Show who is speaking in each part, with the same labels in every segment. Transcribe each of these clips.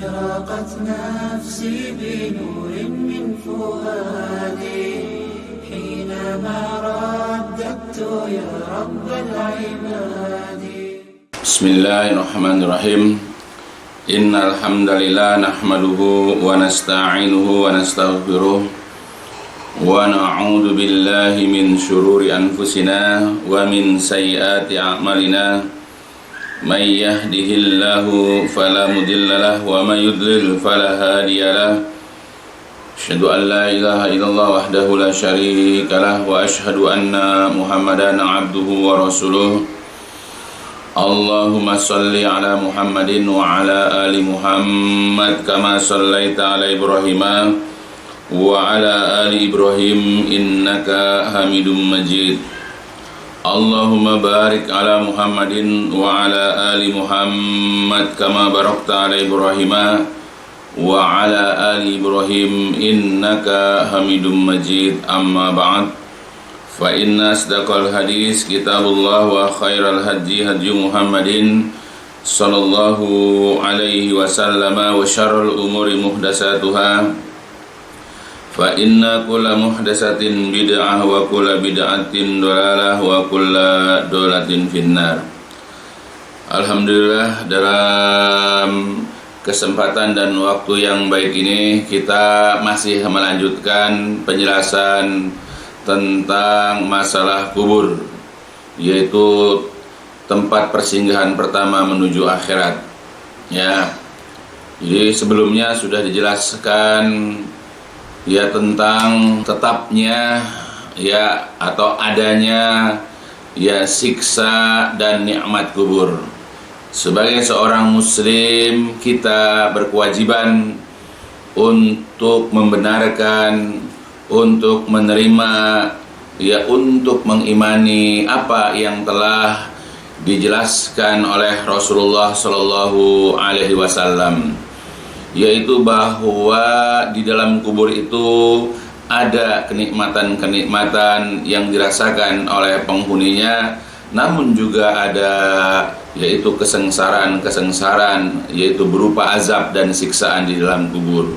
Speaker 1: أشرقت نفسي بنور من فؤادي حينما رددت يا رب العباد.
Speaker 2: بسم الله الرحمن الرحيم. إن الحمد لله نحمده ونستعينه ونستغفره ونعوذ بالله من شرور أنفسنا ومن سيئات أعمالنا. من يهده الله فلا مضل له ومن يضلل فلا هادي له. أشهد أن لا إله إلا الله وحده لا شريك له وأشهد أن محمدا عبده ورسوله. اللهم صل على محمد وعلى آل محمد كما صليت على إبراهيم وعلى آل إبراهيم إنك حميد مجيد. Allahumma barik ala Muhammadin wa ala ali Muhammad kama barakta ala Ibrahim wa ala ali Ibrahim innaka Hamidum Majid. Amma ba'd, fa inna asdaqal hadis kitabullah wa khairal hadyi hadyu Muhammadin sallallahu alaihi wasallam wa syarrul umuri muhdatsatuha fa inna kulla muhdatsatin bid'ah wa kulla bid'atin dhalalah wa kulla dhalalatin finnar. Alhamdulillah, dalam kesempatan dan waktu yang baik ini kita masih melanjutkan penjelasan tentang masalah kubur, yaitu tempat persinggahan pertama menuju akhirat. Ya. Jadi sebelumnya sudah dijelaskan ya tentang tetapnya ya atau adanya ya siksa dan nikmat kubur. Sebagai seorang muslim, kita berkewajiban untuk membenarkan, untuk menerima ya, untuk mengimani apa yang telah dijelaskan oleh Rasulullah sallallahu alaihi wasallam, yaitu bahwa di dalam kubur itu ada kenikmatan-kenikmatan yang dirasakan oleh penghuninya, namun juga ada yaitu kesengsaraan, yaitu berupa azab dan siksaan di dalam kubur.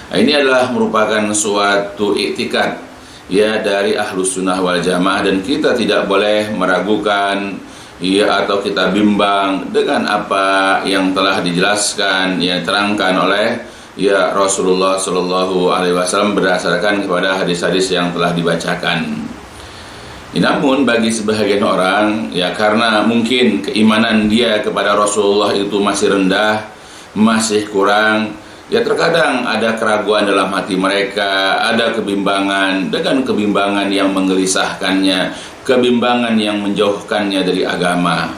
Speaker 2: Nah, ini adalah merupakan suatu iktikad ya dari Ahlus Sunnah wal Jamaah, dan kita tidak boleh meragukan ya atau kita bimbang dengan apa yang telah dijelaskan, yang terangkan oleh ya Rasulullah Shallallahu Alaihi Wasallam berdasarkan kepada hadis-hadis yang telah dibacakan. Namun bagi sebagian orang ya, karena mungkin keimanan dia kepada Rasulullah itu masih rendah, masih kurang, ya terkadang ada keraguan dalam hati mereka, ada kebimbangan dengan kebimbangan yang menggelisahkannya, kebimbangan yang menjauhkannya dari agama.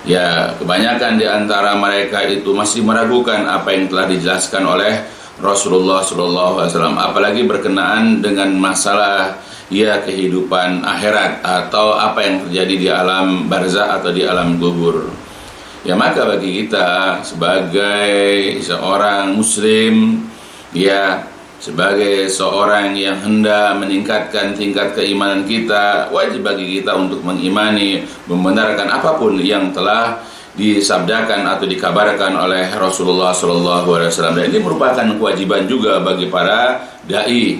Speaker 2: Ya, kebanyakan di antara mereka itu masih meragukan apa yang telah dijelaskan oleh Rasulullah SAW, apalagi berkenaan dengan masalah ya kehidupan akhirat atau apa yang terjadi di alam barzakh atau di alam kubur. Ya, maka bagi kita sebagai seorang muslim, ya sebagai seorang yang hendak meningkatkan tingkat keimanan kita, wajib bagi kita untuk mengimani, membenarkan apapun yang telah disabdakan atau dikabarkan oleh Rasulullah SAW. Dan ini merupakan kewajiban juga bagi para dai,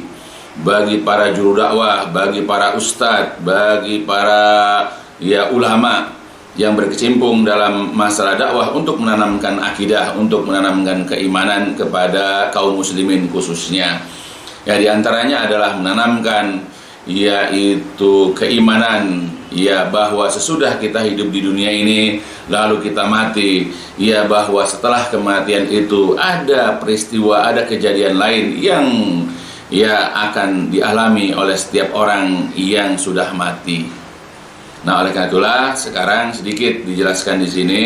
Speaker 2: bagi para juru dakwah, bagi para ustadz, bagi para ya ulama yang berkecimpung dalam masalah dakwah untuk menanamkan akidah, untuk menanamkan keimanan kepada kaum muslimin khususnya. Ya, diantaranya adalah menanamkan yaitu keimanan ya bahwa sesudah kita hidup di dunia ini lalu kita mati, ya bahwa setelah kematian itu ada peristiwa, ada kejadian lain yang ya akan dialami oleh setiap orang yang sudah mati. Nah, oleh karena itulah sekarang sedikit dijelaskan di sini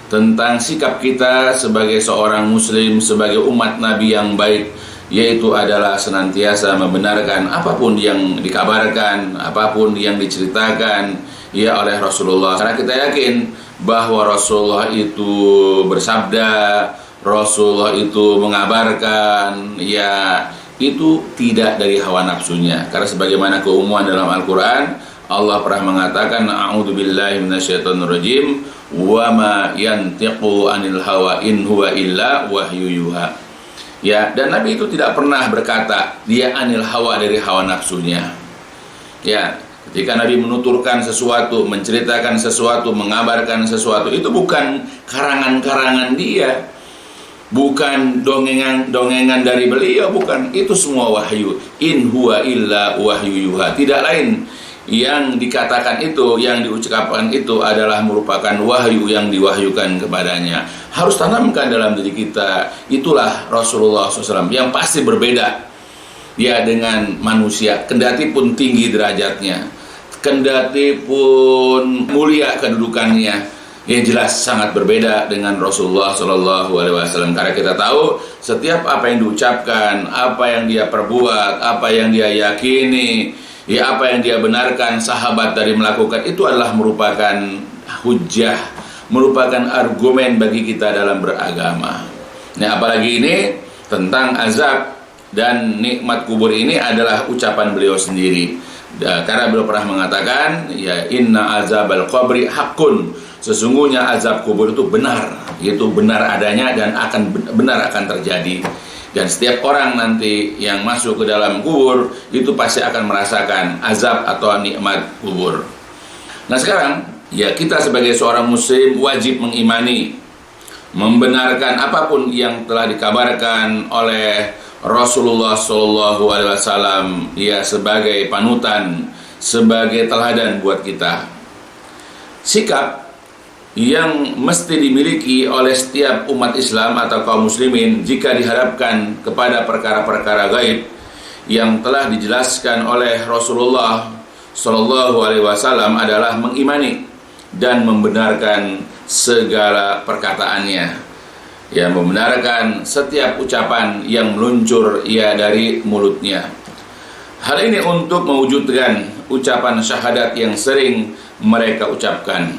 Speaker 2: tentang sikap kita sebagai seorang muslim, sebagai umat Nabi yang baik, yaitu adalah senantiasa membenarkan apapun yang dikabarkan, apapun yang diceritakan ya oleh Rasulullah. Karena kita yakin bahwa Rasulullah itu bersabda, Rasulullah itu mengabarkan, ya itu tidak dari hawa nafsunya. Karena sebagaimana keumuman dalam Al-Quran, Allah pernah mengatakan, a'udzubillahi minasyaitonirrajim, wa ma yantiqu anil hawa in huwa illa wahyu yuha. Ya, dan Nabi itu tidak pernah berkata dia anil hawa, dari hawa nafsunya. Ya, ketika Nabi menuturkan sesuatu, menceritakan sesuatu, mengabarkan sesuatu, itu bukan karangan-karangan dia, bukan dongengan dari beliau, bukan. Itu semua wahyu. In huwa illa wahyu yuha. Tidak lain yang dikatakan itu, yang diucapkan itu adalah merupakan wahyu yang diwahyukan kepadanya. Harus tanamkan dalam diri kita. Itulah Rasulullah SAW yang pasti berbeda ya dengan manusia, kendati pun tinggi derajatnya, kendati pun mulia kedudukannya, yang jelas sangat berbeda dengan Rasulullah SAW. Karena kita tahu setiap apa yang diucapkan, apa yang dia perbuat, apa yang dia yakini, ya apa yang dia benarkan sahabat dari melakukan, itu adalah merupakan hujjah, merupakan argumen bagi kita dalam beragama. Nah, apalagi ini tentang azab dan nikmat kubur, ini adalah ucapan beliau sendiri. Karena beliau pernah mengatakan, ya inna azabal qabri haqqun, sesungguhnya azab kubur itu benar, itu benar adanya dan benar akan terjadi. Dan setiap orang nanti yang masuk ke dalam kubur itu pasti akan merasakan azab atau nikmat kubur. Nah sekarang, ya kita sebagai seorang muslim wajib mengimani, membenarkan apapun yang telah dikabarkan oleh Rasulullah SAW, ya sebagai panutan, sebagai teladan buat kita. Sikap yang mesti dimiliki oleh setiap umat Islam atau kaum muslimin jika dihadapkan kepada perkara-perkara gaib yang telah dijelaskan oleh Rasulullah SAW adalah mengimani dan membenarkan segala perkataannya, ya membenarkan setiap ucapan yang meluncur ya dari mulutnya. Hal ini untuk mewujudkan ucapan syahadat yang sering mereka ucapkan.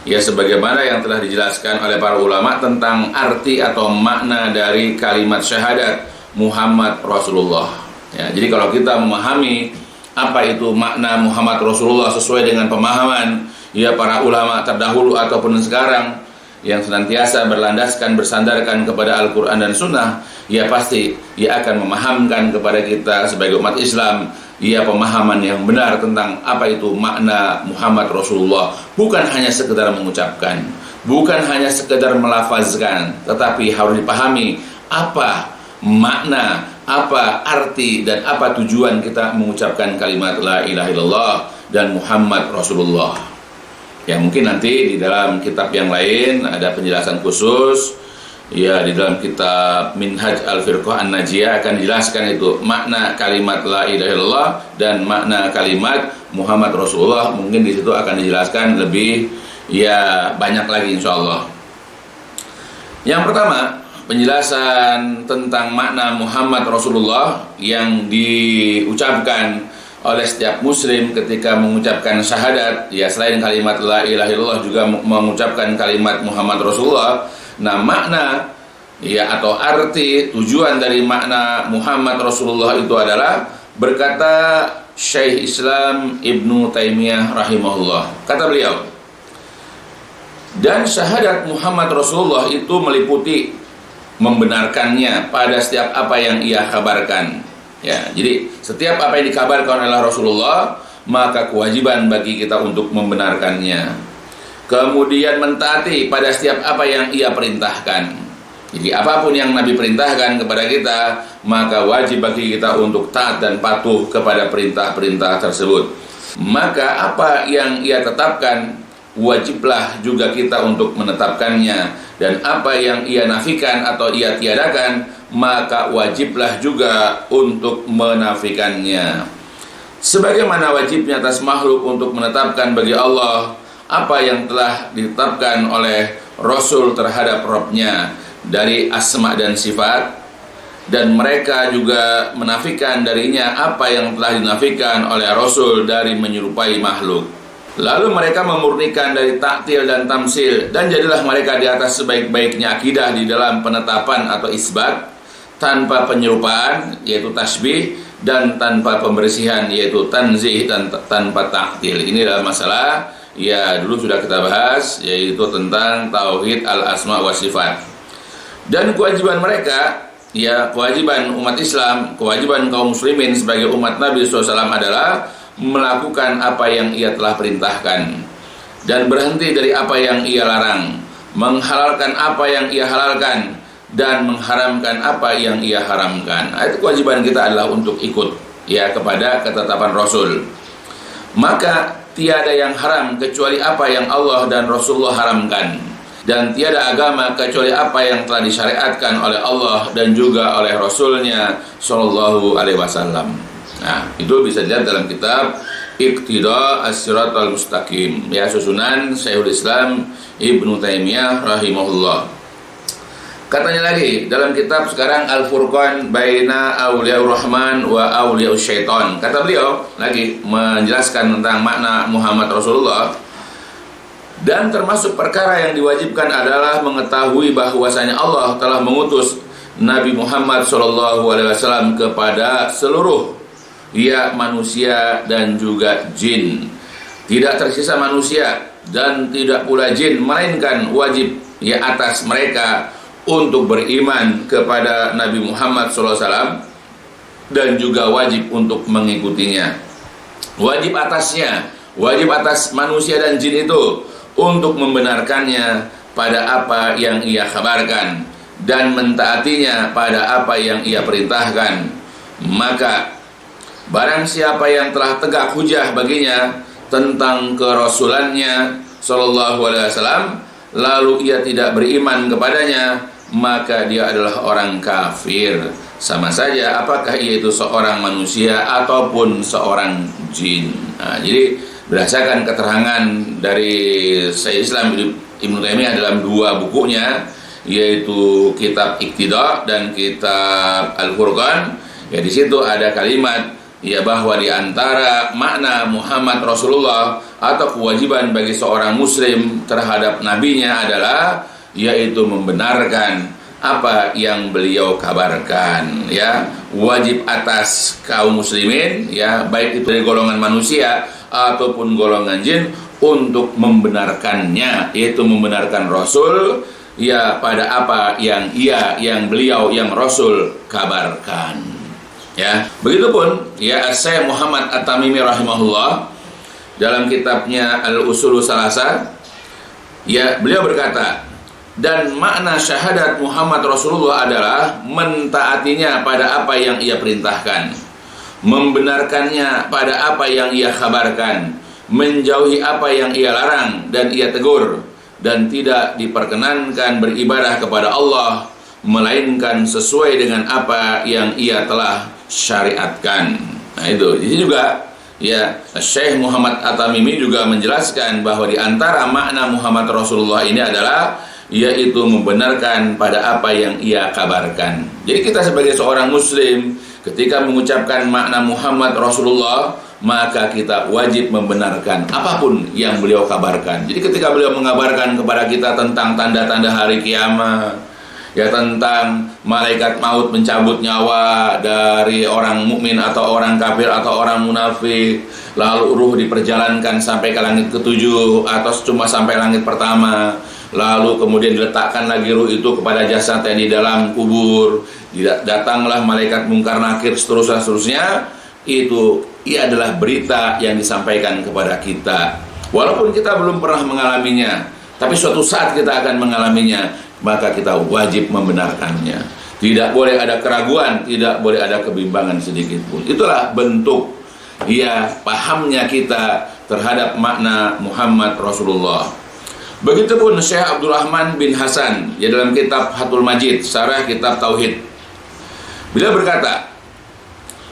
Speaker 2: Ya sebagaimana yang telah dijelaskan oleh para ulama tentang arti atau makna dari kalimat syahadat Muhammad Rasulullah. Ya, jadi kalau kita memahami apa itu makna Muhammad Rasulullah sesuai dengan pemahaman ya para ulama terdahulu ataupun sekarang yang senantiasa berlandaskan, bersandarkan kepada Al-Quran dan Sunnah, ya pasti ia akan memahamkan kepada kita sebagai umat Islam ia pemahaman yang benar tentang apa itu makna Muhammad Rasulullah. Bukan hanya sekedar mengucapkan, bukan hanya sekedar melafazkan, tetapi harus dipahami apa makna, apa arti dan apa tujuan kita mengucapkan kalimat la ilaha illallah dan Muhammad Rasulullah. Ya mungkin nanti di dalam kitab yang lain ada penjelasan khusus. Ya di dalam kitab Minhaj Al-Firqah An-Najiyah akan dijelaskan itu makna kalimat la ilaha illallah dan makna kalimat Muhammad Rasulullah. Mungkin di situ akan dijelaskan lebih ya banyak lagi insyaallah. Yang pertama, penjelasan tentang makna Muhammad Rasulullah yang diucapkan oleh setiap muslim ketika mengucapkan syahadat, ya selain kalimat la ilaha illallah juga mengucapkan kalimat Muhammad Rasulullah. Nah makna ya atau arti tujuan dari makna Muhammad Rasulullah itu adalah berkata Syekh Islam Ibnu Taimiyah rahimahullah. Kata beliau, dan syahadat Muhammad Rasulullah itu meliputi membenarkannya pada setiap apa yang ia kabarkan. Ya, jadi setiap apa yang dikabarkan oleh Rasulullah maka kewajiban bagi kita untuk membenarkannya. Kemudian mentaati pada setiap apa yang ia perintahkan. Jadi apapun yang Nabi perintahkan kepada kita, maka wajib bagi kita untuk taat dan patuh kepada perintah-perintah tersebut. Maka apa yang ia tetapkan, wajiblah juga kita untuk menetapkannya. Dan apa yang ia nafikan atau ia tiadakan, maka wajiblah juga untuk menafikannya. Sebagaimana wajibnya atas makhluk untuk menetapkan bagi Allah apa yang telah ditetapkan oleh Rasul terhadap Rabb-nya dari asma dan sifat, dan mereka juga menafikan darinya apa yang telah dinafikan oleh Rasul dari menyerupai makhluk. Lalu mereka memurnikan dari ta'til dan tamsil, dan jadilah mereka di atas sebaik-baiknya akidah di dalam penetapan atau isbat, tanpa penyerupaan yaitu tasbih, dan tanpa pembersihan yaitu tanzih, dan tanpa ta'til. Ini adalah masalah ya dulu sudah kita bahas, yaitu tentang tauhid al-asma wa sifat. Dan kewajiban mereka, ya kewajiban umat Islam, kewajiban kaum muslimin sebagai umat Nabi SAW adalah melakukan apa yang ia telah perintahkan dan berhenti dari apa yang ia larang, menghalalkan apa yang ia halalkan dan mengharamkan apa yang ia haramkan. Itu kewajiban kita adalah untuk ikut ya kepada ketetapan Rasul. Maka tiada yang haram kecuali apa yang Allah dan Rasulullah haramkan, dan tiada agama kecuali apa yang telah disyariatkan oleh Allah dan juga oleh Rasulnya Shallallahu Alaihi Wasallam. Nah, itu bisa dilihat dalam kitab Iqtida As-Siratal Mustaqim, ya susunan Syekhul Islam Ibnu Taimiyah rahimahullah. Katanya lagi dalam kitab sekarang Al-Furqan Baina Auliyaur Rahman wa Auliyaus Syaitan. Kata beliau lagi menjelaskan tentang makna Muhammad Rasulullah. Dan termasuk perkara yang diwajibkan adalah mengetahui bahwasanya Allah telah mengutus Nabi Muhammad SAW kepada seluruh ya manusia dan juga jin. Tidak tersisa manusia dan tidak pula jin, melainkan wajib ya atas mereka untuk beriman kepada Nabi Muhammad SAW dan juga wajib untuk mengikutinya. Wajib atasnya, wajib atas manusia dan jin itu untuk membenarkannya pada apa yang ia kabarkan dan mentaatinya pada apa yang ia perintahkan. Maka barang siapa yang telah tegak hujah baginya tentang kerasulannya Sallallahu Alaihi Wasallam, lalu ia tidak beriman kepadanya, maka dia adalah orang kafir. Sama saja apakah ia itu seorang manusia ataupun seorang jin. Nah, jadi berdasarkan keterangan dari Syekhul Islam Ibnu Taimiyah dalam dua bukunya, yaitu kitab Iqtida dan kitab Al-Furqan, ya di situ ada kalimat ya bahwa di antara makna Muhammad Rasulullah atau kewajiban bagi seorang muslim terhadap nabinya adalah yaitu membenarkan apa yang beliau kabarkan, ya wajib atas kaum muslimin, ya baik itu dari golongan manusia ataupun golongan jin untuk membenarkannya, yaitu membenarkan Rasul ya pada apa yang beliau yang Rasul kabarkan. Ya, begitupun ya Syekh Muhammad At-Tamimi rahimahullah dalam kitabnya Al-Usulus Salasa, ya beliau berkata, dan makna syahadat Muhammad Rasulullah adalah mentaatinya pada apa yang ia perintahkan, membenarkannya pada apa yang ia kabarkan, menjauhi apa yang ia larang dan ia tegur, dan tidak diperkenankan beribadah kepada Allah melainkan sesuai dengan apa yang ia telah syariatkan. Nah itu, di sini juga ya Syekh Muhammad At-Tamimi juga menjelaskan bahwa di antara makna Muhammad Rasulullah ini adalah yaitu membenarkan pada apa yang ia kabarkan. Jadi kita sebagai seorang muslim ketika mengucapkan makna Muhammad Rasulullah, maka kita wajib membenarkan apapun yang beliau kabarkan. Jadi ketika beliau mengabarkan kepada kita tentang tanda-tanda hari kiamat, ya tentang malaikat maut mencabut nyawa dari orang mukmin atau orang kafir atau orang munafik, lalu ruh diperjalankan sampai ke langit ketujuh atau cuma sampai langit pertama, lalu kemudian diletakkan lagi ruh itu kepada jasad yang di dalam kubur, datanglah malaikat mungkar nakir seterusnya, itu adalah berita yang disampaikan kepada kita. Walaupun kita belum pernah mengalaminya, tapi suatu saat kita akan mengalaminya, maka kita wajib membenarkannya. Tidak boleh ada keraguan, tidak boleh ada kebimbangan sedikit pun. Itulah bentuk ya pahamnya kita terhadap makna Muhammad Rasulullah. Begitupun Syekh Abdurrahman bin Hasan ya dalam kitab Fathul Majid, syarah kitab Tauhid, beliau berkata,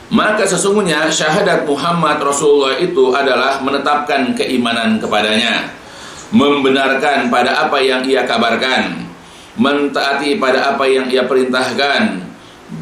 Speaker 2: maka sesungguhnya syahadat Muhammad Rasulullah itu adalah menetapkan keimanan kepadanya, membenarkan pada apa yang ia kabarkan, mentaati pada apa yang ia perintahkan,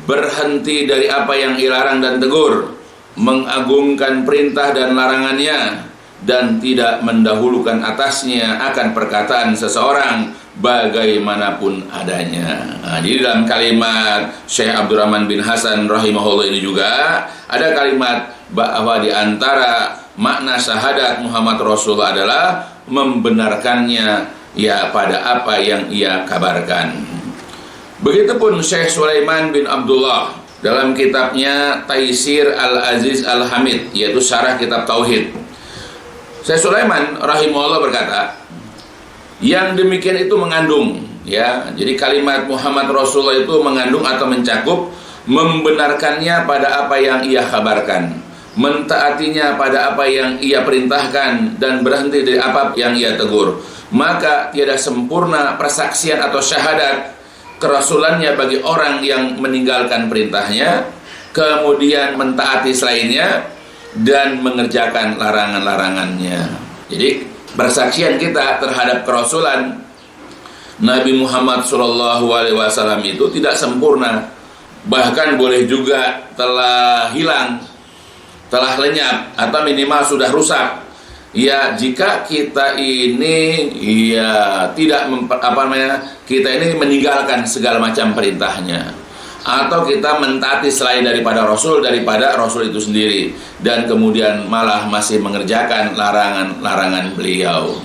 Speaker 2: berhenti dari apa yang ia larang dan tegur, mengagungkan perintah dan larangannya, dan tidak mendahulukan atasnya akan perkataan seseorang bagaimanapun adanya. Nah, jadi dalam kalimat Syekh Abdurrahman bin Hasan rahimahullah ini juga ada kalimat bahwa di antara makna syahadat Muhammad Rasulullah adalah membenarkannya ya pada apa yang ia kabarkan. Begitupun Syekh Sulaiman bin Abdullah dalam kitabnya Taisir Al-Aziz Al-Hamid, yaitu syarah kitab Tauhid. Syekh Sulaiman rahimahullah berkata, yang demikian itu mengandung, ya, jadi kalimat Muhammad Rasulullah itu mengandung atau mencakup membenarkannya pada apa yang ia kabarkan, mentaatinya pada apa yang ia perintahkan, dan berhenti dari apa yang ia tegur. Maka tiada sempurna persaksian atau syahadat kerasulannya bagi orang yang meninggalkan perintahnya, kemudian mentaati selainnya, dan mengerjakan larangan-larangannya. Jadi persaksian kita terhadap kerasulan Nabi Muhammad SAW itu tidak sempurna, bahkan boleh juga telah hilang, telah lenyap, atau minimal sudah rusak. Ya, jika kita ini kita ini meninggalkan segala macam perintahnya, atau kita mentaati selain daripada Rasul itu sendiri, dan kemudian malah masih mengerjakan larangan-larangan beliau.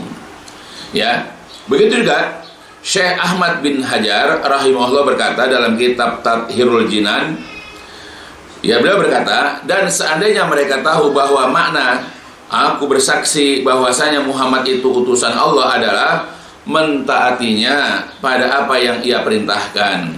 Speaker 2: Ya, begitu juga Syekh Ahmad bin Hajar rahimahullah berkata dalam kitab Tathhirul Jinan, ya, beliau berkata, dan seandainya mereka tahu bahwa makna aku bersaksi bahwasanya Muhammad itu utusan Allah adalah mentaatinya pada apa yang ia perintahkan,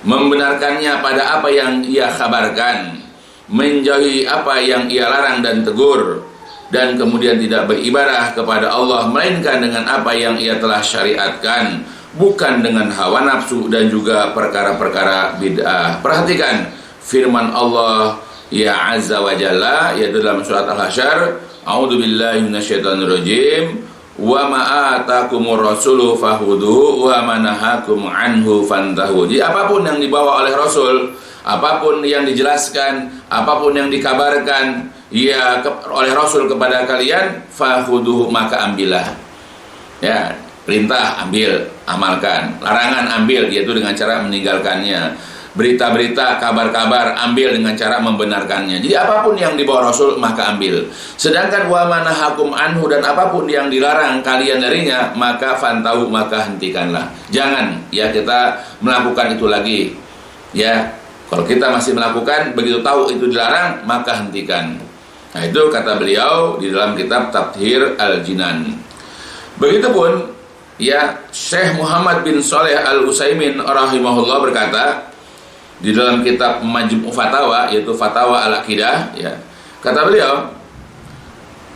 Speaker 2: membenarkannya pada apa yang ia kabarkan, menjauhi apa yang ia larang dan tegur, dan kemudian tidak beribadah kepada Allah melainkan dengan apa yang ia telah syariatkan, bukan dengan hawa nafsu dan juga perkara-perkara bid'ah. Perhatikan firman Allah ya azza wa jalla, yaitu dalam surat Al-Hasyr, a'udzubillahi minasyaitonirrajim, wa ma atakumur rasulu fahuduhu wa ma nahakum anhu fantahu. Jadi apapun yang dibawa oleh Rasul, apapun yang dijelaskan, apapun yang dikabarkan ya oleh Rasul kepada kalian, fahuduhu, maka ambillah. Ya, perintah ambil, amalkan, larangan ambil, yaitu dengan cara meninggalkannya. Berita-berita, kabar-kabar ambil dengan cara membenarkannya. Jadi apapun yang dibawa Rasul maka ambil. Sedangkan wa manahakum anhu, dan apapun yang dilarang kalian darinya, maka fantahu, maka hentikanlah. Jangan ya kita melakukan itu lagi. Ya, kalau kita masih melakukan, begitu tahu itu dilarang, maka hentikan. Nah, itu kata beliau di dalam kitab Tathhir Al-Jinan. Begitupun ya Syekh Muhammad bin Shalih Al-Utsaimin rahimahullah berkata di dalam kitab Majmu' Fatawa, yaitu Fatawa Al-Aqidah, ya, kata beliau,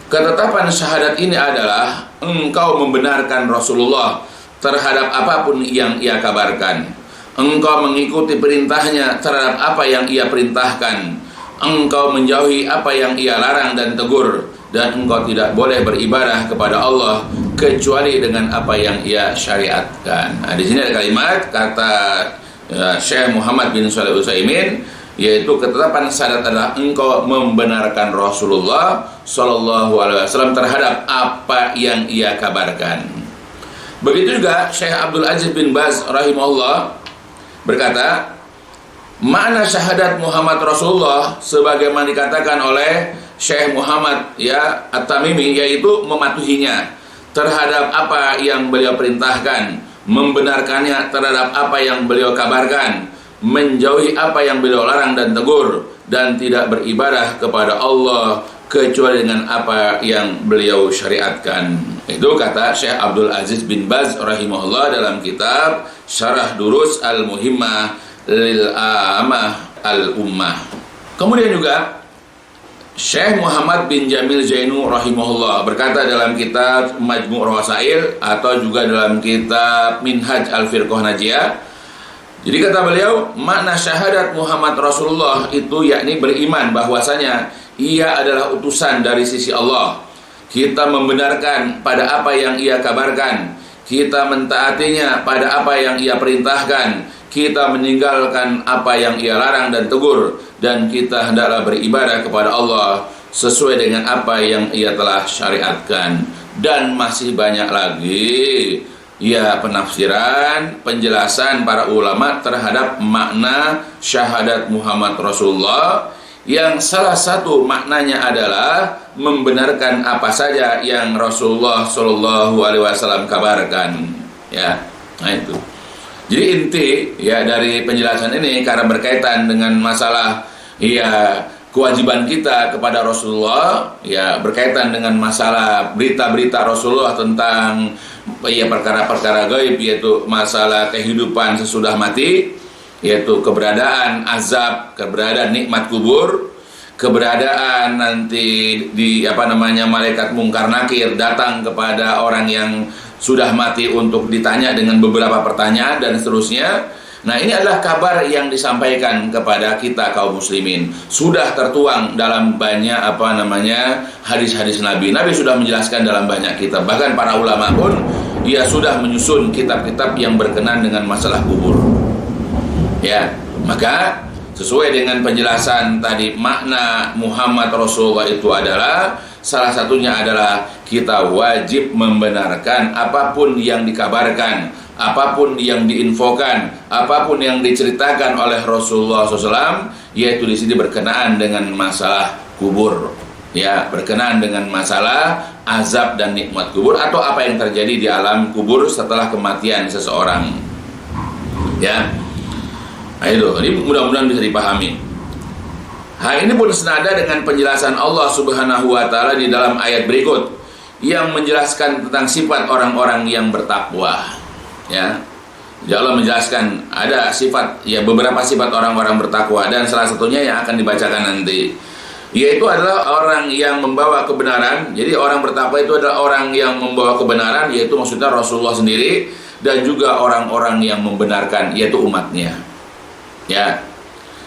Speaker 2: ketetapan syahadat ini adalah engkau membenarkan Rasulullah terhadap apapun yang ia kabarkan, engkau mengikuti perintahnya terhadap apa yang ia perintahkan, engkau menjauhi apa yang ia larang dan tegur, dan engkau tidak boleh beribadah kepada Allah kecuali dengan apa yang ia syariatkan. Nah, di sini ada kalimat kata Syekh Muhammad bin Shalih Al-Utsaimin, yaitu ketetapan syahadat adalah engkau membenarkan Rasulullah Shallallahu Alaihi Wasallam terhadap apa yang ia kabarkan. Begitu juga Syekh Abdul Aziz bin Baz rahimahullah berkata, makna syahadat Muhammad Rasulullah sebagaimana dikatakan oleh Syekh Muhammad ya At-Tamimi, yaitu mematuhinya terhadap apa yang beliau perintahkan, membenarkannya terhadap apa yang beliau kabarkan, menjauhi apa yang beliau larang dan tegur, dan tidak beribadah kepada Allah kecuali dengan apa yang beliau syariatkan. Itu kata Syekh Abdul Aziz bin Baz rahimahullah dalam kitab Syarah Durus Al-Muhimmah lil Amah Al-Ummah. Kemudian juga Syekh Muhammad bin Jamil Zainu rahimahullah berkata dalam kitab Majmu' Rasail atau juga dalam kitab Minhaj Al-Firqah Najiyah. Jadi kata beliau, makna syahadat Muhammad Rasulullah itu yakni beriman bahwasanya ia adalah utusan dari sisi Allah. Kita membenarkan pada apa yang ia kabarkan, kita mentaatinya pada apa yang ia perintahkan, kita meninggalkan apa yang ia larang dan tegur, dan kita hendaklah beribadah kepada Allah sesuai dengan apa yang ia telah syariatkan. Dan masih banyak lagi ya penafsiran, penjelasan para ulama terhadap makna syahadat Muhammad Rasulullah yang salah satu maknanya adalah membenarkan apa saja yang Rasulullah Shallallahu Alaihi Wasallam kabarkan. Ya, nah itu. Jadi inti ya dari penjelasan ini karena berkaitan dengan masalah ya kewajiban kita kepada Rasulullah, ya berkaitan dengan masalah berita-berita Rasulullah tentang ya perkara-perkara gaib, yaitu masalah kehidupan sesudah mati, yaitu keberadaan azab, keberadaan nikmat kubur, keberadaan nanti di malaikat mungkar nakir datang kepada orang yang sudah mati untuk ditanya dengan beberapa pertanyaan dan seterusnya. Nah, ini adalah kabar yang disampaikan kepada kita kaum muslimin. Sudah tertuang dalam banyak hadis-hadis Nabi. Nabi sudah menjelaskan dalam banyak kitab. Bahkan para ulama pun sudah menyusun kitab-kitab yang berkenan dengan masalah kubur. Ya, maka sesuai dengan penjelasan tadi, makna Muhammad Rasulullah itu adalah salah satunya adalah kita wajib membenarkan apapun yang dikabarkan, apapun yang diinfokan, apapun yang diceritakan oleh Rasulullah SAW, yaitu di sini berkenaan dengan masalah kubur, ya, berkenaan dengan masalah azab dan nikmat kubur atau apa yang terjadi di alam kubur setelah kematian seseorang. Ya, nah itu, ini mudah-mudahan bisa dipahami. Hal ini pun senada dengan penjelasan Allah Subhanahu wa Ta'ala di dalam ayat berikut yang menjelaskan tentang sifat orang-orang yang bertakwa. Ya, Allah menjelaskan ada sifat, ya beberapa sifat orang-orang bertakwa, dan salah satunya yang akan dibacakan nanti, yaitu adalah orang yang membawa kebenaran. Jadi orang bertakwa itu adalah orang yang membawa kebenaran, yaitu maksudnya Rasulullah sendiri, dan juga orang-orang yang membenarkan, yaitu umatnya. Ya,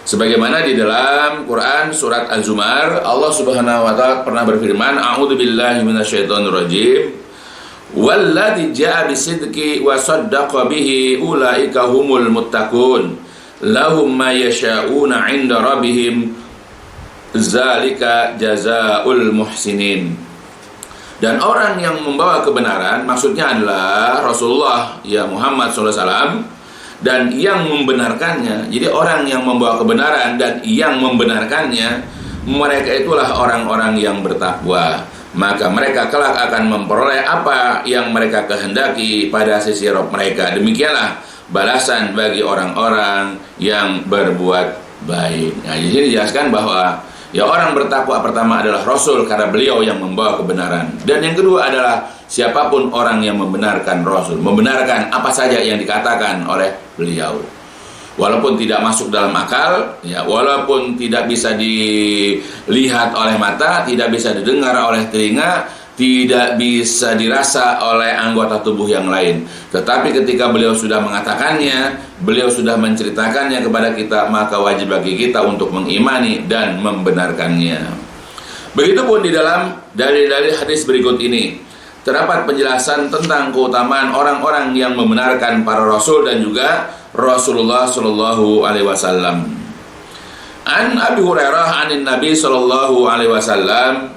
Speaker 2: sebagaimana di dalam Quran surat Az-Zumar, Allah Subhanahu wa Ta'ala pernah berfirman, a'udzubillahi minasyaitonirrajim, walladzi jaa'a bisidqi wa saddaqa bihi ulaika humul muttaqun lahum ma yasha'una 'inda rabbihim zalika jazaa'ul muhsinin. Dan orang yang membawa kebenaran maksudnya adalah Rasulullah, ya Muhammad SAW, dan yang membenarkannya. Jadi orang yang membawa kebenaran dan yang membenarkannya, mereka itulah orang-orang yang bertakwa. Maka mereka kelak akan memperoleh apa yang mereka kehendaki pada sisi Rabb mereka. Demikianlah balasan bagi orang-orang yang berbuat baik. Nah, di sini dijelaskan bahwa ya orang bertakwa pertama adalah Rasul karena beliau yang membawa kebenaran. Dan yang kedua adalah siapapun orang yang membenarkan Rasul, membenarkan apa saja yang dikatakan oleh beliau. Walaupun tidak masuk dalam akal, ya, walaupun tidak bisa dilihat oleh mata, tidak bisa didengar oleh telinga, tidak bisa dirasa oleh anggota tubuh yang lain. Tetapi ketika beliau sudah mengatakannya, beliau sudah menceritakannya kepada kita, maka wajib bagi kita untuk mengimani dan membenarkannya. Begitupun di dalam dalil-dalil hadis berikut ini terdapat penjelasan tentang keutamaan orang-orang yang membenarkan para rasul dan juga Rasulullah Shallallahu Alaihi Wasallam. An Abi Hurairah anin Nabi Shallallahu Alaihi Wasallam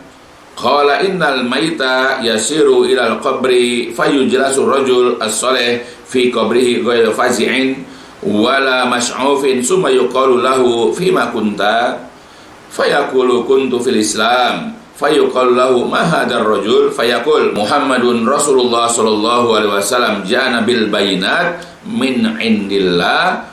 Speaker 2: qala innal maita yasiru ilal qabri fayujlasu rajul as-salih fi qabrihi ghairu fazi'in wala mash'ufin summa yuqalu lahu fima kunta fayaqulu kuntu fil Islam fayuqalu lahu ma hadzal rajul fayaqul Muhammadun Rasulullah sallallahu alaihi wasallam ja'ana bil bayinat min indillah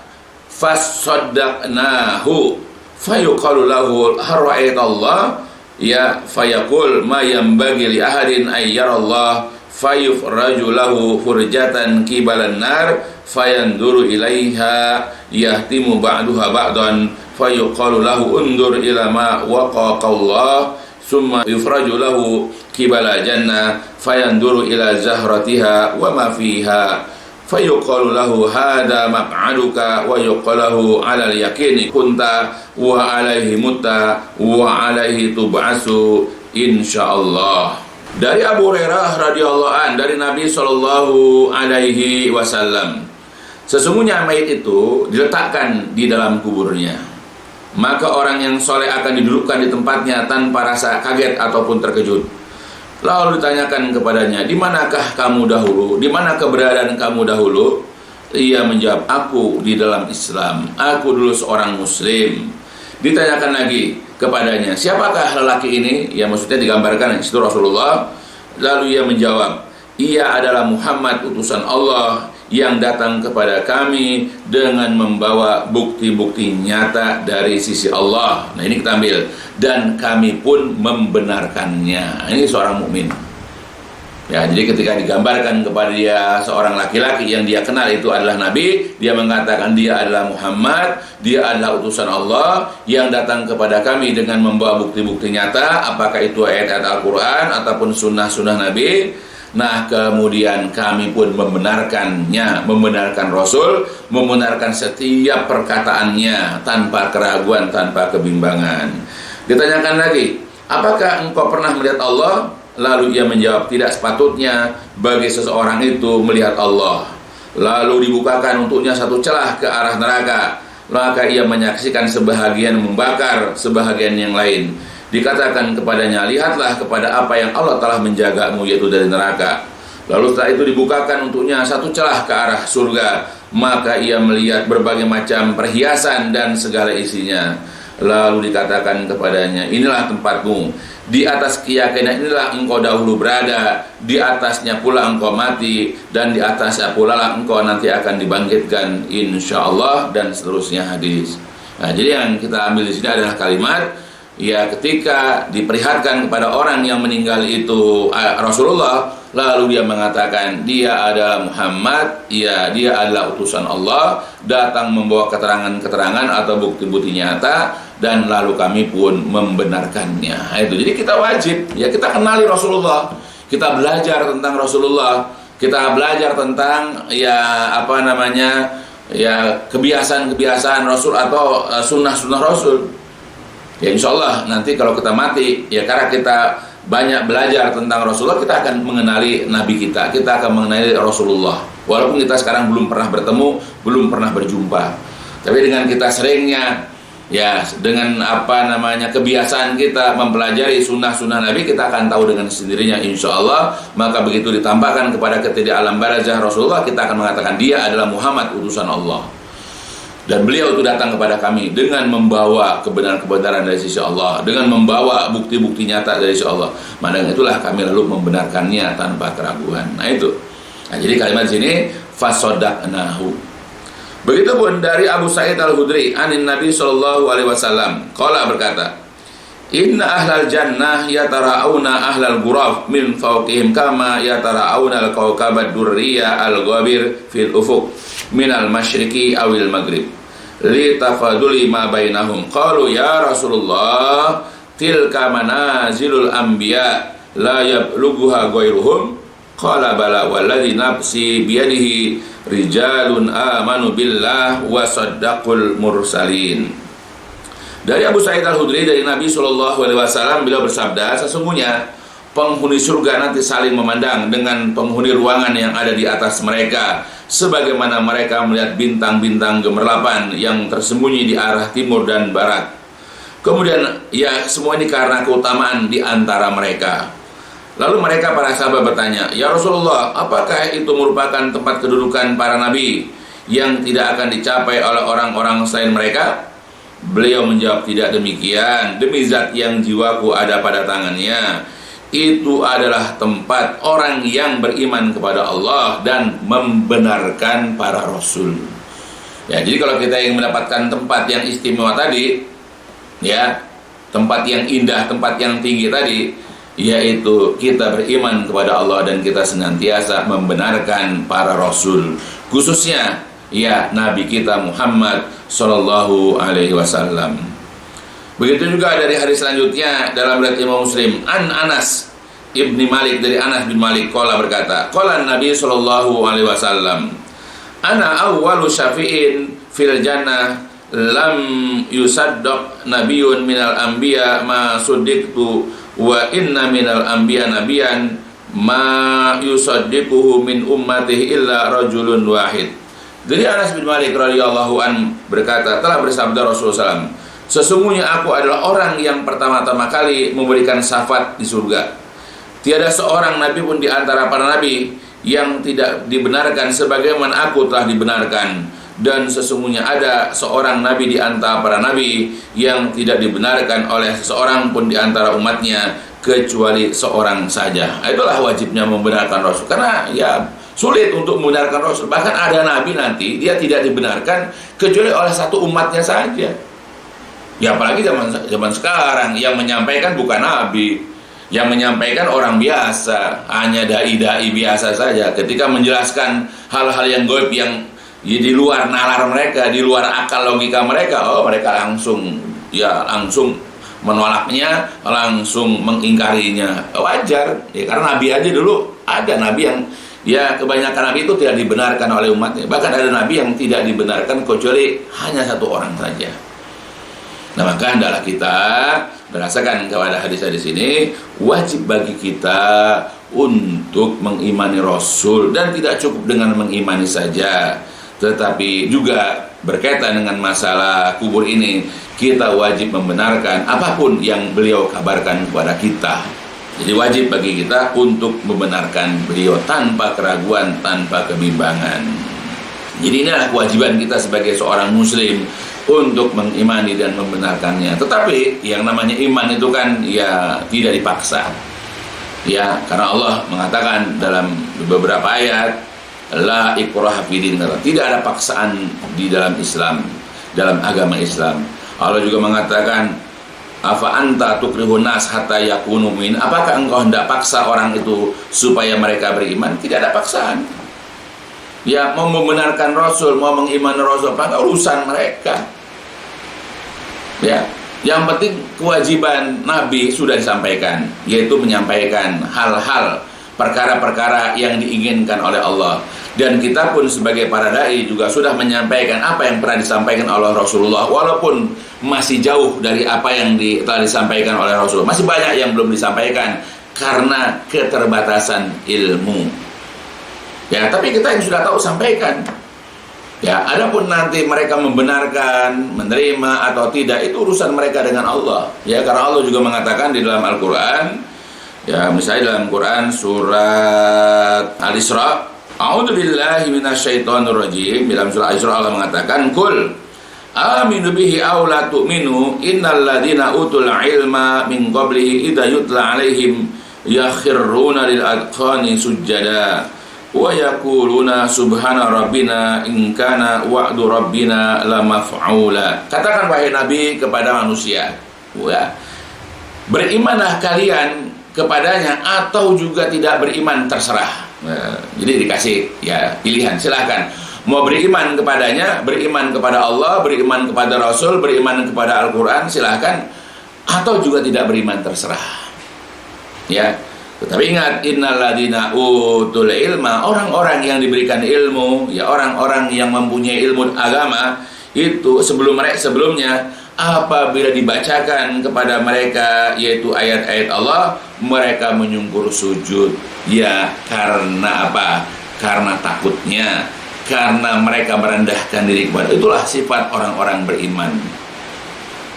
Speaker 2: fasaddaqnahu fayuqalu lahu harra'aitallah ya fayaqul ma yanbaghi li ahadin ay yarallah fayufraju lahu furjatan kibalan nar fayanduru ilaiha yahtimu ba'duha ba'dan fayuqalu lahu undur ila ma waqaqallah summa yufraju lahu kibala jannah fayanduru ila zahratiha wa ma fiha fayuqalu lahu hada maq'aduka wa yuqalahu 'alal yaqini kunta wa 'alaihi mutta wa 'alaihi tub'asu insyaallah. Dari Abu Hurairah radhiyallahu an dari Nabi sallallahu alaihi wasallam, sesungguhnya mayit itu diletakkan di dalam kuburnya, maka orang yang soleh akan didudukkan di tempatnya tanpa rasa kaget ataupun terkejut. Lalu ditanyakan kepadanya, di manakah kamu dahulu? Di mana keberadaan kamu dahulu? Ia menjawab, aku di dalam Islam. Aku dulu seorang muslim. Ditanyakan lagi kepadanya, siapakah lelaki ini? Ya maksudnya digambarkan itu Rasulullah. Lalu ia menjawab, ia adalah Muhammad utusan Allah yang datang kepada kami dengan membawa bukti-bukti nyata dari sisi Allah. Nah ini kita ambil, dan kami pun membenarkannya. Ini seorang mukmin. Ya, jadi ketika digambarkan kepada dia seorang laki-laki yang dia kenal itu adalah Nabi, dia mengatakan dia adalah Muhammad, dia adalah utusan Allah yang datang kepada kami dengan membawa bukti-bukti nyata, apakah itu ayat-ayat Al-Quran ataupun sunnah-sunnah Nabi. Nah kemudian kami pun membenarkannya, membenarkan Rasul, membenarkan setiap perkataannya tanpa keraguan, tanpa kebimbangan. Ditanyakan lagi, apakah engkau pernah melihat Allah? Lalu ia menjawab, tidak sepatutnya bagi seseorang itu melihat Allah. Lalu dibukakan untuknya satu celah ke arah neraka, maka ia menyaksikan sebahagian membakar, sebahagian yang lain. Dikatakan kepadanya, lihatlah kepada apa yang Allah telah menjagamu, yaitu dari neraka. Lalu setelah itu dibukakan untuknya satu celah ke arah surga, maka ia melihat berbagai macam perhiasan dan segala isinya. Lalu dikatakan kepadanya, inilah tempatmu, di atas keyakinan inilah engkau dahulu berada, di atasnya pula engkau mati, dan di atasnya pula lah engkau nanti akan dibangkitkan insyaallah, dan seterusnya hadis. Nah, jadi yang kita ambil di sini adalah kalimat, ya ketika diperlihatkan kepada orang yang meninggal itu Rasulullah, lalu dia mengatakan dia adalah Muhammad, ya dia adalah utusan Allah, datang membawa keterangan-keterangan atau bukti-bukti nyata, dan lalu kami pun membenarkannya. Nah, itu jadi kita wajib, ya kita kenali Rasulullah, kita belajar tentang Rasulullah, kita belajar tentang ya kebiasaan-kebiasaan Rasul atau sunnah-sunnah Rasul. Ya insya Allah nanti kalau kita mati, ya karena kita banyak belajar tentang Rasulullah, kita akan mengenali Nabi kita akan mengenali Rasulullah. Walaupun kita sekarang belum pernah bertemu, belum pernah berjumpa, tapi dengan kita seringnya, ya dengan kebiasaan kita mempelajari sunnah-sunnah Nabi, kita akan tahu dengan sendirinya insya Allah. Maka begitu ditambahkan kepada ketidak alam barzah Rasulullah, kita akan mengatakan dia adalah Muhammad utusan Allah, dan beliau itu datang kepada kami dengan membawa kebenaran-kebenaran dari sisi Allah, dengan membawa bukti-bukti nyata dari sisi Allah. Maka itulah kami lalu membenarkannya tanpa keraguan. Nah itu. Nah, jadi kalimat sini fasodaqnahu. Begitupun dari Abu Sa'id Al-Khudri anin Nabi sallallahu alaihi wasallam, qala berkata, inna ahlal jannah yatara'auna ahlal ghuraf min fawqihim kama yatara'auna al-kawkabad durriya al-ghabir fil ufuq minal masyriqi awil maghrib li tafaduli ma bainahum. Qalu ya Rasulullah, tilka manazilul anbiya la yablughuha ghairuhum. Qala bala walladzi nafsi biyadihi rijalun amanu billah wa saddaqul mursalin. Dari Abu Sa'id Al-Khudri dari Nabi SAW, beliau bersabda, sesungguhnya penghuni surga nanti saling memandang dengan penghuni ruangan yang ada di atas mereka, sebagaimana mereka melihat bintang-bintang gemerlapan yang tersembunyi di arah timur dan barat. Kemudian ya semua ini karena keutamaan di antara mereka. Lalu mereka para sahabat bertanya, ya Rasulullah, apakah itu merupakan tempat kedudukan para nabi yang tidak akan dicapai oleh orang-orang selain mereka? Beliau menjawab, tidak demikian, demi zat yang jiwaku ada pada tangannya, itu adalah tempat orang yang beriman kepada Allah dan membenarkan para rasul. Ya, jadi kalau kita ingin mendapatkan tempat yang istimewa tadi, ya, tempat yang indah, tempat yang tinggi tadi, yaitu kita beriman kepada Allah dan kita senantiasa membenarkan para rasul, khususnya ya Nabi kita Muhammad sallallahu alaihi wasallam. Begitu juga dari hadis selanjutnya dalam riwayat Imam Muslim, an Anas ibni Malik, dari Anas bin Malik qala berkata, qala Nabi sallallahu alaihi wasallam, ana awwalu syafi'in fil jannah lam yusaddaq nabiyyun minal anbiya ma suddiqtu wa inna minal anbiya nabiyan ma yusaddiquhu min ummatihi illa rajulun wahid. Dari Anas bin Malik radhiyallahu an berkata, telah bersabda Rasulullah SAW, sesungguhnya aku adalah orang yang pertama-tama kali memberikan syafaat di surga. Tiada seorang nabi pun di antara para nabi yang tidak dibenarkan sebagaimana aku telah dibenarkan. dan sesungguhnya ada seorang nabi di antara para nabi yang tidak dibenarkan oleh seseorang pun di antara umatnya kecuali seorang saja. Itulah wajibnya membenarkan Rasul, karena ya sulit untuk membenarkan Rasul. Bahkan ada nabi nanti dia tidak dibenarkan kecuali oleh satu umatnya saja. Ya apalagi zaman sekarang yang menyampaikan bukan nabi, yang menyampaikan orang biasa, hanya dai-dai biasa saja. Ketika menjelaskan hal-hal yang gaib yang di luar nalar mereka, di luar akal logika mereka, mereka langsung menolaknya, langsung mengingkarinya. Wajar, ya, karena nabi aja dulu ada nabi yang ya kebanyakan nabi itu tidak dibenarkan oleh umatnya. Bahkan ada nabi yang tidak dibenarkan kecuali hanya satu orang saja. Nah, maka hendaklah kita berdasarkan kepada hadis-hadis ini, wajib bagi kita untuk mengimani Rasul, dan tidak cukup dengan mengimani saja, tetapi juga berkaitan dengan masalah kubur ini, kita wajib membenarkan apapun yang beliau kabarkan kepada kita. Jadi wajib bagi kita untuk membenarkan beliau tanpa keraguan, tanpa kebimbangan. Jadi inilah kewajiban kita sebagai seorang muslim untuk mengimani dan membenarkannya. Tetapi yang namanya iman itu kan ya tidak dipaksa. Ya, karena Allah mengatakan dalam beberapa ayat, la ikraha fid din, tidak ada paksaan di dalam Islam, dalam agama Islam. Allah juga mengatakan, afa anta tukrihun nas hatta yakunu mu'min, apakah engkau hendak paksa orang itu supaya mereka beriman? Tidak ada paksaan. Ya, mau membenarkan Rasul, mau mengimani Rasul, apa urusan mereka. Ya, yang penting kewajiban Nabi sudah disampaikan, yaitu menyampaikan hal-hal, perkara-perkara yang diinginkan oleh Allah. Dan kita pun sebagai para dai juga sudah menyampaikan apa yang pernah disampaikan oleh Rasulullah, walaupun masih jauh dari apa yang telah disampaikan oleh Rasulullah. Masih banyak yang belum disampaikan karena keterbatasan ilmu. Ya, tapi kita yang sudah tahu sampaikan. Ya, adapun nanti mereka membenarkan, menerima atau tidak, itu urusan mereka dengan Allah. Ya, karena Allah juga mengatakan di dalam Al-Qur'an, ya, misalnya dalam Quran surat Al-Isra, a'udzubillahi minasyaitonirrajim, dalam surah Al-Isra Allah mengatakan, "Qul aminu bihi aw la tu'minu innal ladzina utul ilma min qablihi idza yutla 'alaihim yakhruna lil adqani sujada wa yaquluna subhana rabbina in kana wa'du rabbina lamaf'ula." Katakan wahai Nabi kepada manusia, ya, berimanlah kalian kepadanya atau juga tidak beriman, terserah. Nah, jadi dikasih ya pilihan, silahkan mau beriman kepadanya, beriman kepada Allah, beriman kepada Rasul, beriman kepada Al-Quran, silahkan, atau juga tidak beriman, terserah. Ya, tetapi ingat, innal ladzina utul ilma, orang-orang yang diberikan ilmu, ya orang-orang yang mempunyai ilmu agama itu sebelumnya apabila dibacakan kepada mereka yaitu ayat-ayat Allah, mereka menyungkur sujud. Ya, karena apa? Karena takutnya, karena mereka merendahkan diri kepada. Itulah sifat orang-orang beriman.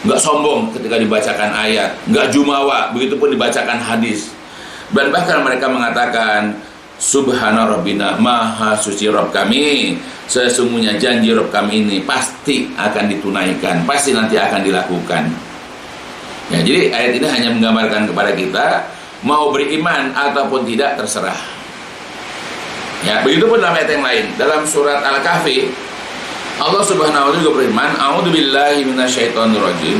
Speaker 2: Enggak sombong ketika dibacakan ayat, enggak jumawa begitupun dibacakan hadis. Dan bahkan mereka mengatakan, subhana rabbina, maha suci Rabb kami, sesungguhnya janji Rabb kami ini pasti akan ditunaikan, pasti nanti akan dilakukan. Ya, jadi ayat ini hanya menggambarkan kepada kita, mau beriman ataupun tidak terserah. Ya, begitu pun dalam ayat yang lain, dalam surat Al-Kahfi, Allah Subhanahu wa taala juga berfirman, a'udzubillahi minasyaitonirrajim,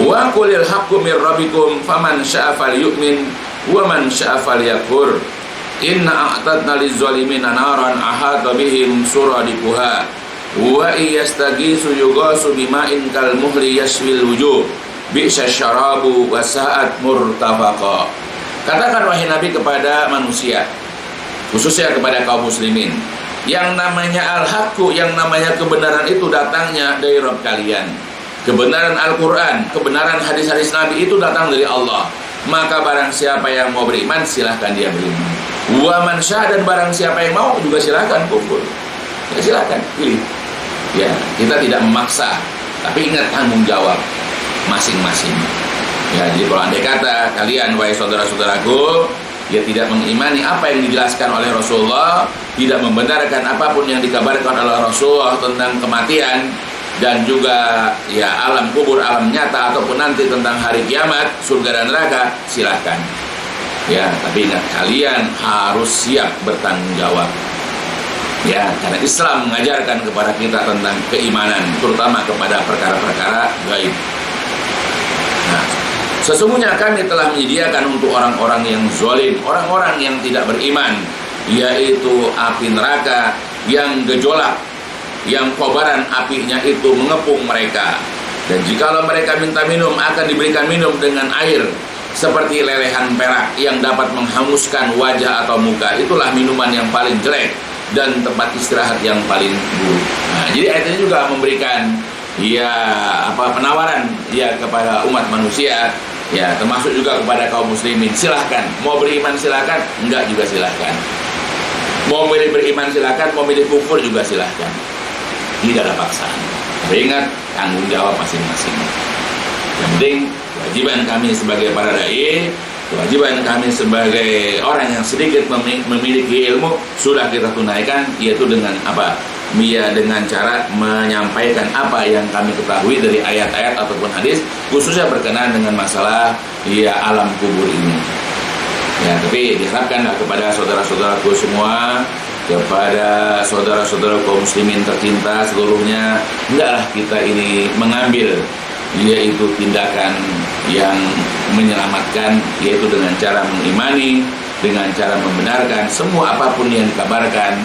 Speaker 2: wa qulil haqqu mir rabbikum faman syaa'a falyu'min wa man syaa'a falyakfur. Inna a'tadna liz-zalimina naran ahata bihim suradiquha wa iyastagisu yughasu bima'in kal muhli yashwil wujuh bi'sa syarabu wa sa'at murtafaqa. Katakan wahai Nabi kepada manusia, khususnya kepada kaum muslimin, yang namanya al-haqqu, yang namanya kebenaran itu datangnya dari Rabb kalian. Kebenaran Al-Quran, kebenaran hadis-hadis Nabi itu datang dari Allah. Maka barang siapa yang mau beriman, silahkan dia beriman. Wa man syaa'a, dan barang siapa yang mau juga silahkan kufur. Ya, silahkan pilih. Ya, kita tidak memaksa, tapi ingat tanggung jawab masing-masing. Ya, jadi kalau andai kata kalian, wahai saudara-saudaraku, dia tidak mengimani apa yang dijelaskan oleh Rasulullah, tidak membenarkan apapun yang dikabarkan oleh Rasulullah tentang kematian dan juga ya alam kubur, alam nyata ataupun nanti tentang hari kiamat, surga dan neraka, silahkan. Ya, tapi ingat, kalian harus siap bertanggung jawab. Ya, karena Islam mengajarkan kepada kita tentang keimanan, terutama kepada perkara-perkara gaib. Nah, sesungguhnya kami telah menyediakan untuk orang-orang yang zalim, orang-orang yang tidak beriman, yaitu api neraka yang gejolak, yang kobaran apinya itu mengepung mereka. Dan jikalau mereka minta minum, akan diberikan minum dengan air seperti lelehan perak yang dapat menghanguskan wajah atau muka. Itulah minuman yang paling jelek dan tempat istirahat yang paling buruk. Nah, jadi ayat ini juga memberikan penawaran kepada umat manusia, ya termasuk juga kepada kaum muslimin. Silahkan, mau beriman silahkan, enggak juga silahkan. Mau milih beriman silahkan, mau milih kufur juga silahkan. Tidak ada paksaan. Tapi ingat, tanggung jawab masing-masing. Yang penting kewajiban kami sebagai para dai, kewajiban kami sebagai orang yang sedikit memiliki ilmu sudah kita tunaikan, yaitu dengan apa? Dengan cara menyampaikan apa yang kami ketahui dari ayat-ayat ataupun hadis, khususnya berkenaan dengan masalah alam kubur ini. Ya, tapi diharapkanlah kepada saudara-saudaraku semua, kepada saudara-saudara kaum muslimin tercinta seluruhnya, hendaklah kita ini mengambil yaitu tindakan yang menyelamatkan, yaitu dengan cara mengimani, dengan cara membenarkan semua apapun yang dikabarkan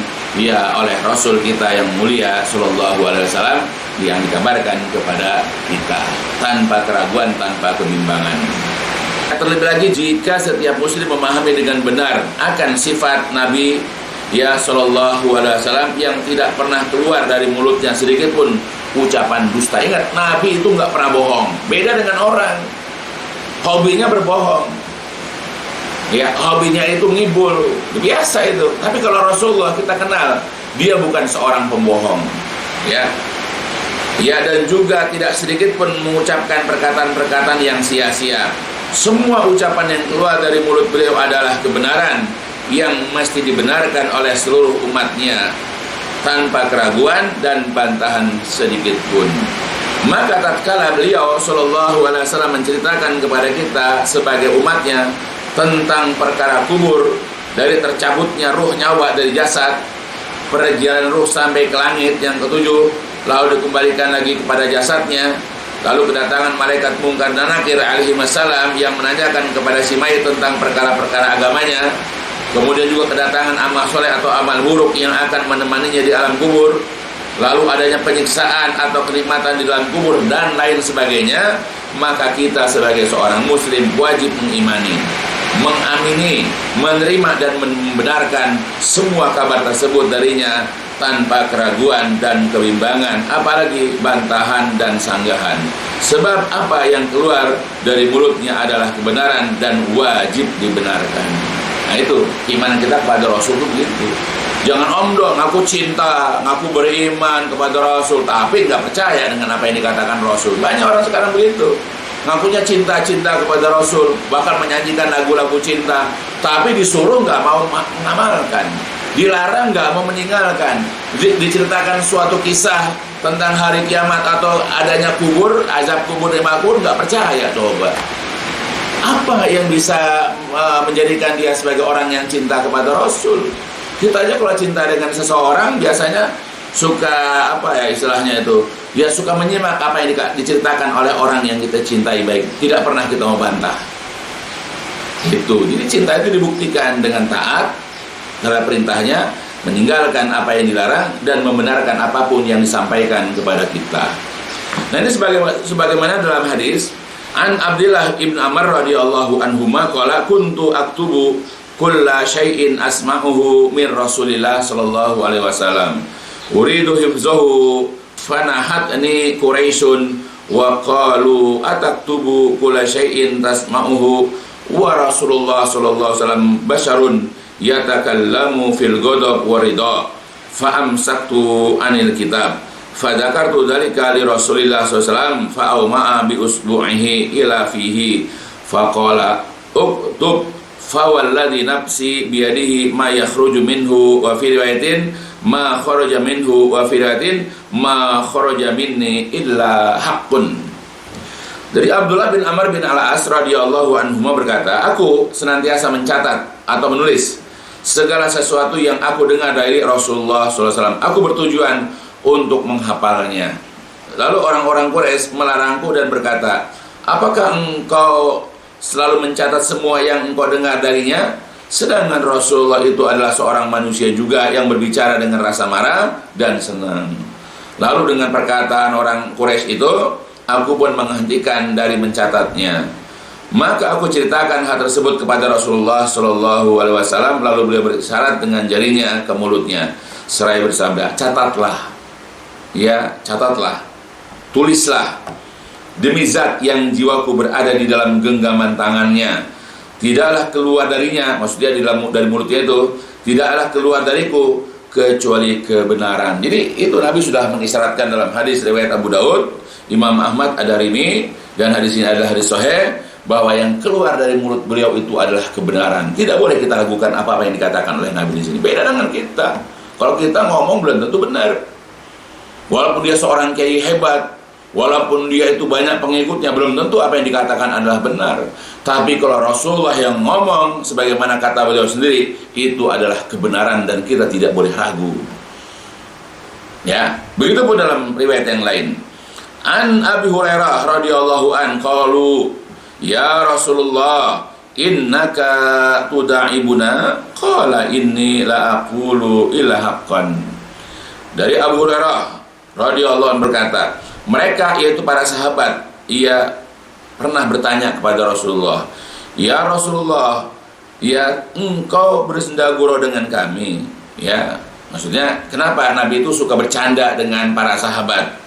Speaker 2: oleh Rasul kita yang mulia sallallahu alaihi wasallam yang dikabarkan kepada kita tanpa keraguan, tanpa kebimbangan. Terlebih lagi jika setiap muslim memahami dengan benar akan sifat Nabi sallallahu alaihi wasallam yang tidak pernah keluar dari mulutnya sedikit pun ucapan dusta. Ingat, Nabi itu nggak pernah bohong. Beda dengan orang, hobinya berbohong. Ya, hobinya itu ngibul, biasa itu. Tapi kalau Rasulullah kita kenal, dia bukan seorang pembohong. Ya, dan juga tidak sedikit pun mengucapkan perkataan-perkataan yang sia-sia. Semua ucapan yang keluar dari mulut beliau adalah kebenaran yang mesti dibenarkan oleh seluruh umatnya tanpa keraguan dan bantahan sedikit pun. Maka tatkala beliau sallallahu alaihi wasallam menceritakan kepada kita sebagai umatnya tentang perkara kubur, dari tercabutnya ruh nyawa dari jasad, perjalanan ruh sampai ke langit yang ketujuh, lalu dikembalikan lagi kepada jasadnya, lalu kedatangan malaikat Munkar dan Nakir alaihi wassalam yang menanyakan kepada si mayit tentang perkara-perkara agamanya, kemudian juga kedatangan amal soleh atau amal buruk yang akan menemaninya di alam kubur, lalu adanya penyiksaan atau kenikmatan di dalam kubur dan lain sebagainya. Maka kita sebagai seorang muslim wajib mengimani, mengamini, menerima dan membenarkan semua kabar tersebut darinya tanpa keraguan dan kebimbangan, apalagi bantahan dan sanggahan. Sebab apa yang keluar dari mulutnya adalah kebenaran dan wajib dibenarkan. Nah, itu iman kita kepada Rasul itu begitu. Jangan omdong, ngaku cinta, ngaku beriman kepada Rasul, tapi nggak percaya dengan apa yang dikatakan Rasul. Banyak orang sekarang begitu, ngakunya cinta-cinta kepada Rasul, bahkan menyanyikan lagu-lagu cinta, tapi disuruh nggak mau mengamalkan, dilarang nggak mau meninggalkan. Diceritakan suatu kisah tentang hari kiamat atau adanya kubur, azab kubur di makbur, nggak percaya. Coba apa yang bisa menjadikan dia sebagai orang yang cinta kepada Rasul? Kita aja kalau cinta dengan seseorang biasanya suka istilahnya itu, ya suka menyimak apa yang diceritakan oleh orang yang kita cintai baik, tidak pernah kita mau bantah. Itu. Jadi cinta itu dibuktikan dengan taat terhadap perintahnya, meninggalkan apa yang dilarang dan membenarkan apapun yang disampaikan kepada kita. Nah, ini sebagaimana dalam hadis An Abdillah ibn Amr radhiyallahu anhuma qala kuntu aktubu kulla syai'in asma'uhu min Rasulillah sallallahu alaihi wasallam uridu hifzahu fanahatni Quraisyun wa qalu ataktubu kulla syai'in tasma'uhu wa Rasulullah sallallahu alaihi wasallam basyarun yatakallamu fil ghadab wa ridha fa amsaktu anil kitab fadzakartu dzalika li Rasulillah sallallahu alaihi wasallam fa auma'a bi usbu'ihi ila fihi faqala uktub fawalladzi nafsi biyadihi ma yakhruju minhu wa fi riwayatin ma kharaja minhu wa fi riwayatin ma kharaja minni illa haqqun. Dari Abdullah bin Amr bin Al-As radhiyallahu anhuma berkata, aku senantiasa mencatat atau menulis segala sesuatu yang aku dengar dari Rasulullah SAW. Aku bertujuan untuk menghafalnya. Lalu orang-orang Quraisy melarangku dan berkata, apakah engkau selalu mencatat semua yang engkau dengar darinya? Sedangkan Rasulullah itu adalah seorang manusia juga yang berbicara dengan rasa marah dan senang. Lalu dengan perkataan orang Quraisy itu, aku pun menghentikan dari mencatatnya. Maka aku ceritakan hal tersebut kepada Rasulullah SAW. Lalu beliau berisyarat dengan jarinya ke mulutnya seraya bersabda, catatlah, ya catatlah, tulislah. Demi zat yang jiwaku berada di dalam genggaman tangannya, tidaklah keluar darinya, maksudnya dari mulutnya itu, tidaklah keluar dariku kecuali kebenaran. Jadi itu Nabi sudah mengisyaratkan dalam hadis riwayat Abu Daud, Imam Ahmad Ad-Darimi, dan hadis ini adalah hadis sahih, bahwa yang keluar dari mulut beliau itu adalah kebenaran. Tidak boleh kita ragukan apa-apa yang dikatakan oleh Nabi di sini. Beda dengan kita. Kalau kita ngomong belum tentu benar. Walaupun dia seorang kiai hebat, walaupun dia itu banyak pengikutnya, belum tentu apa yang dikatakan adalah benar. Tapi kalau Rasulullah yang ngomong, sebagaimana kata beliau sendiri, itu adalah kebenaran dan kita tidak boleh ragu. Ya, begitu pun dalam riwayat yang lain. An Abi Hurairah radhiyallahu an qalu, ya Rasulullah, innaka tuda'ibuna, qala inni la aqulu illa haqqan. Dari Abu Hurairah radhiyallahu an berkata, mereka yaitu para sahabat, ia pernah bertanya kepada Rasulullah, ya Rasulullah, ya engkau bersendagurau dengan kami. Ya, maksudnya kenapa Nabi itu suka bercanda dengan para sahabat?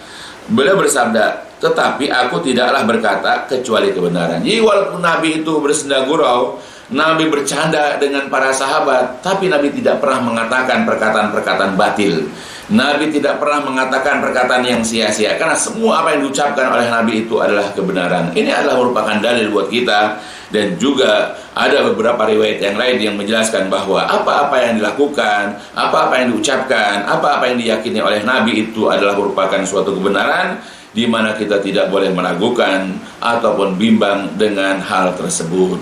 Speaker 2: Beliau bersabda, tetapi aku tidaklah berkata kecuali kebenaran. Jadi walaupun Nabi itu bersendagurau, Nabi bercanda dengan para sahabat, tapi Nabi tidak pernah mengatakan perkataan-perkataan batil. Nabi tidak pernah mengatakan perkataan yang sia-sia, karena semua apa yang diucapkan oleh Nabi itu adalah kebenaran. Ini adalah merupakan dalil buat kita. Dan juga ada beberapa riwayat yang lain yang menjelaskan bahwa apa-apa yang dilakukan, apa-apa yang diucapkan, apa-apa yang diyakini oleh Nabi itu adalah merupakan suatu kebenaran, di mana kita tidak boleh meragukan ataupun bimbang dengan hal tersebut.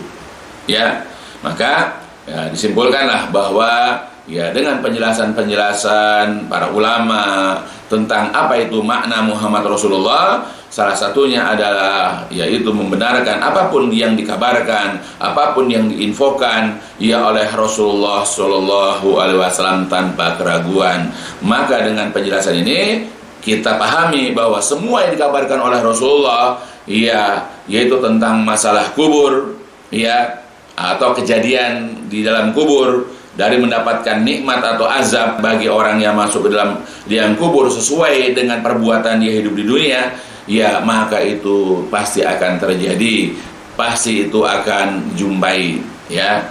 Speaker 2: Ya, maka ya, disimpulkanlah bahwa ya dengan penjelasan-penjelasan para ulama tentang apa itu makna Muhammad Rasulullah, salah satunya adalah yaitu membenarkan apapun yang dikabarkan, apapun yang diinfokan ya oleh Rasulullah Shallallahu Alaihi Wasallam tanpa keraguan. Maka dengan penjelasan ini kita pahami bahwa semua yang dikabarkan oleh Rasulullah ya yaitu tentang masalah kubur ya atau kejadian di dalam kubur, dari mendapatkan nikmat atau azab bagi orang yang masuk ke dalam liang kubur sesuai dengan perbuatan dia hidup di dunia, ya maka itu pasti akan terjadi, pasti itu akan jumpai ya.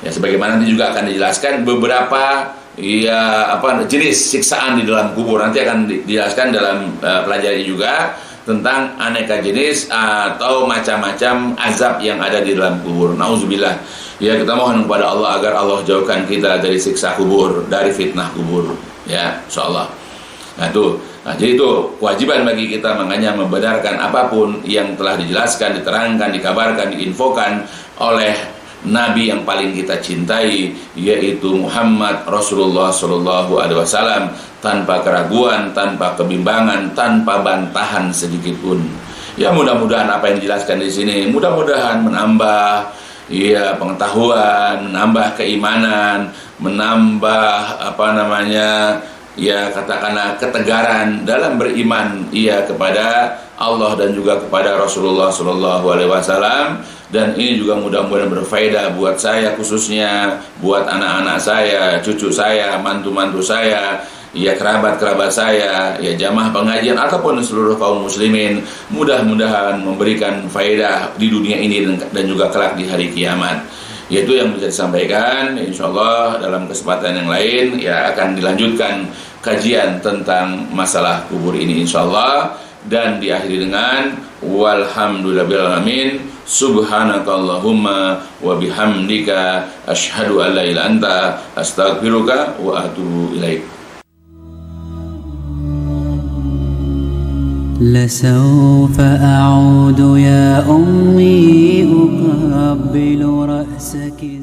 Speaker 2: Ya sebagaimana nanti juga akan dijelaskan beberapa ya jenis siksaan di dalam kubur, nanti akan dijelaskan dalam pelajaran juga tentang aneka jenis atau macam-macam azab yang ada di dalam kubur. Nauzubillah. Ya kita mohon kepada Allah agar Allah jauhkan kita dari siksa kubur, dari fitnah kubur. Ya, insyaallah. Jadi itu kewajiban bagi kita, makanya membenarkan apapun yang telah dijelaskan, diterangkan, dikabarkan, diinfokan oleh Nabi yang paling kita cintai, yaitu Muhammad Rasulullah Sallallahu Alaihi Wasallam, tanpa keraguan, tanpa kebimbangan, tanpa bantahan sedikit pun. Ya mudah-mudahan apa yang dijelaskan di sini, mudah-mudahan menambah pengetahuan, menambah keimanan, menambah katakanlah ketegaran dalam beriman kepada Allah dan juga kepada Rasulullah Sallallahu Alaihi Wasallam. Dan ini juga mudah-mudahan berfaedah buat saya khususnya, buat anak-anak saya, cucu saya, mantu-mantu saya, kerabat-kerabat saya, jamaah pengajian ataupun seluruh kaum muslimin. Mudah-mudahan memberikan faedah di dunia ini dan juga kelak di hari kiamat. Yaitu yang bisa disampaikan. Insyaallah dalam kesempatan yang lain akan dilanjutkan kajian tentang masalah kubur ini insyaallah. dan diakhiri dengan walhamdulillahirabbil alamin. Subhanakallahumma wa bihamdika asyhadu an la ilaha illa anta astaghfiruka wa atubu ilaik.
Speaker 1: لسوف أعود يا أمي أقبل رأسك